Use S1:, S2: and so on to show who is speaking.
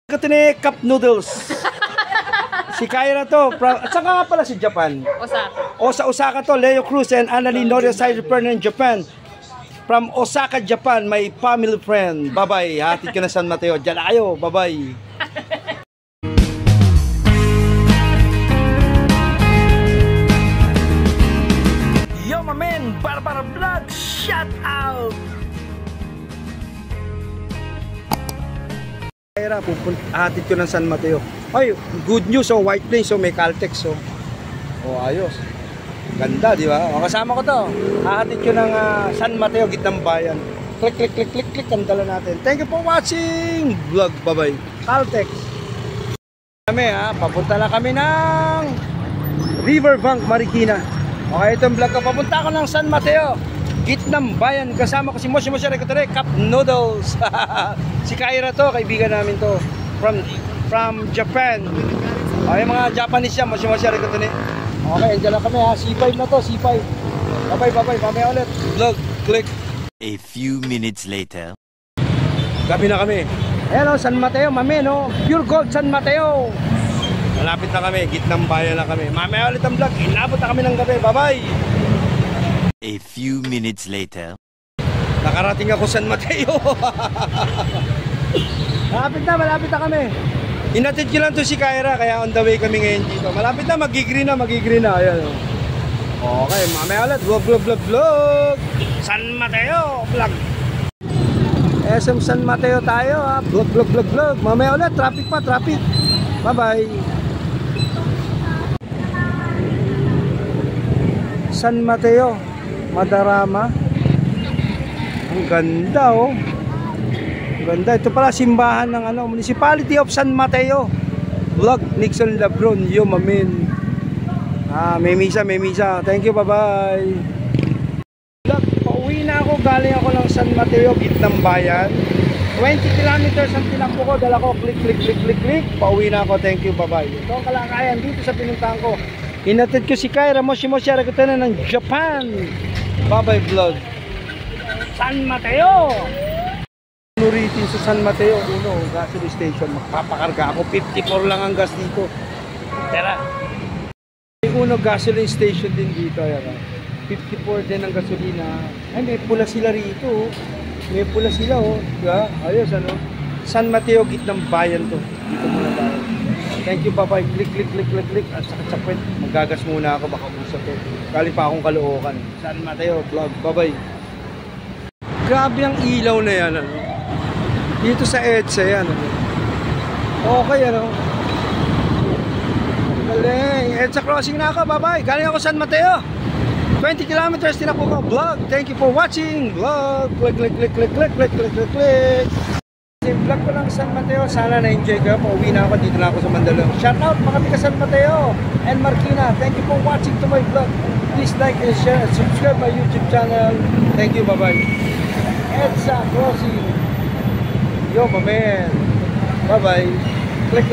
S1: Ito ni Cup Noodles. Si Kyra to. Saan ka nga pala si Japan?
S2: Osaka.
S1: Osaka to. Leo Cruz and Annalyn Norio side partner in Japan. From Osaka, Japan, my family friend. Bye-bye. Hatid ka na San Mateo. Diyan na kayo. Bye-bye. Yo, my man. Barbara Vlog. Shout out. Hatid ko ng San Mateo. Ay, good news, oh, White Plains, so may Caltex, oh. Oh, ayos. Ganda, di ba? O, kasama ko to. Hatid ko ng San Mateo, gitnang bayan. Click, click, click, click, click, ang dala natin. Thank you for watching vlog. Bye-bye. Caltex. Kami, papunta na kami ng Riverbank, Marikina. Okay, itong vlog ko. Papunta ako ng San Mateo, gitnang bayan. Kasama ko si Moshi Cup Noodles. Si Kyra to, kaibigan namin to. From Japan. Okay, mga Japanese yan. Moshi Okay, andyan lang kami C5 na to, C5. Bye-bye. Mamaya ulit. Vlog, click.
S3: A few minutes later.
S1: Gabi na kami. Ayan o, San Mateo, mami, no? Pure Gold San Mateo. Malapit na kami, gitnang bayan na kami. Mamaya ulit ang vlog. Inabot na kami ng gabi. Bye-bye.
S3: A few minutes later.
S1: Nakarating ako San Mateo. Malapit na kami. Inatid ko lang to si Kyra, kaya on the way kami ngayon dito. Malapit na, magigreen na. Ayan. Okay, mamaya ulit. Vlog. San Mateo, vlog. SM San Mateo tayo, Vlog. Mamaya ulit, traffic. Bye-bye. San Mateo, Madarama. Ang ganda, oh. Ganda. Ito pala simbahan ng Municipality of San Mateo. Vlog, Nixon Labron. Yo, mamin. May misa. Thank you, bye-bye. Vlog, pauwi na ako. Galing ako ng San Mateo, gitnang bayan. 20 kilometers ang tinakbo ko. Dala ko, click. Pauwi na ako. Thank you, bye-bye. Ito ang kalakayan dito sa pinuntahan ko. Hinatid ko si Kyra, Moshi Arakutana ng Japan. Bye-bye, vlog. San Mateo. Nuritin sa San Mateo, gasoline station. Magpapakarga ako, 54 lang ang gas dito. Tara. May gasoline station din dito. 54 din ang gasolina. Ay, may pula sila rito. Diba? Ayos, San Mateo, gitnang bayan to. Dito muna tayo. Thank you, bye-bye. Click. At sakit. Magagas muna ako, baka usap to. Galing pa akong Caloocan. San Mateo, vlog. Bye-bye. Grabe ang ilaw na yan, dito sa EDSA yan, Okay, Galing. EDSA crossing na ako, bye-bye. Galing ako San Mateo. 20 kilometers tinakbo ko, vlog. Thank you for watching, vlog. Click. Vlog ko lang San Mateo. Sana na-enjoy ka. Pauwi na ako. Dito na ako sa Mandaluyong. Shout out mga taga San Mateo and Marikina. Thank you for watching to my vlog. Please like and share and subscribe my YouTube channel. Thank you. Bye-bye. EDSA crossing. Yo, my man. Bye-bye. Click.